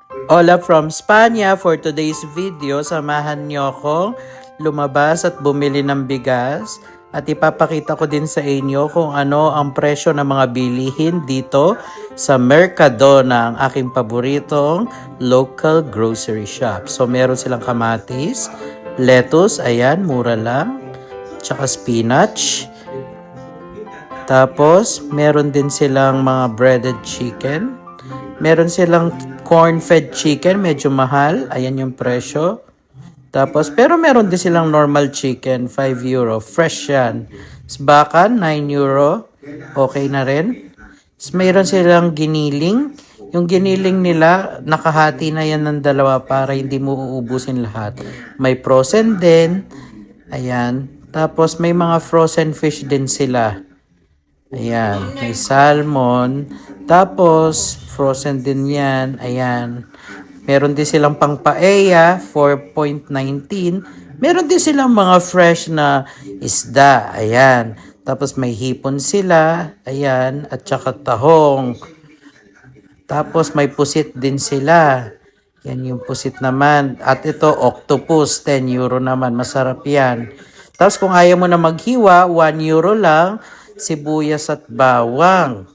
Hola from Spania. For today's video, samahan niyo akong lumabas at bumili ng bigas at ipapakita ko din sa inyo kung ano ang presyo ng mga bilihin dito sa Mercadona, ang aking paboritong local grocery shop. So meron silang kamatis, lettuce, ayan, mura lang, tsaka spinach. Tapos meron din silang mga breaded chicken. Meron silang corn-fed chicken, medyo mahal. Ayan yung presyo. Tapos, pero meron din silang normal chicken, 5 euro. Fresh yan. Baka, 9 euro. Okay na rin. Meron silang giniling. Yung giniling nila, nakahati na yan ng dalawa para hindi mo uubusin lahat. May frozen din. Ayan. Tapos, may mga frozen fish din sila. Ayan, may salmon. Tapos, frozen din yan. Ayan. Meron din silang pang paella, 4.19. Meron din silang mga fresh na isda. Ayan. Tapos, may hipon sila. Ayan. At saka tahong. Tapos, may pusit din sila. Yan yung pusit naman. At ito, octopus, 10 euro naman. Masarap yan. Tapos, kung ayaw mo na maghiwa, 1 euro lang. Sibuyas at bawang.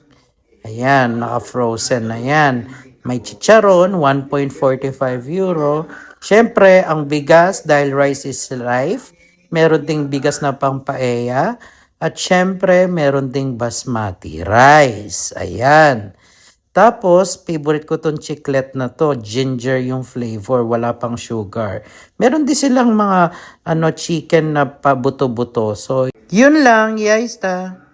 Ayan, naka-frozen na yan. May chicharon, 1.45 euro. Siyempre, ang bigas, dahil rice is life, meron ding bigas na pang paella. At siyempre, meron ding basmati rice. Ayan. Tapos, favorite ko tong chiclet na to. Ginger yung flavor, wala pang sugar. Meron din silang mga chicken na pabuto-buto. So, yun lang, Yaista.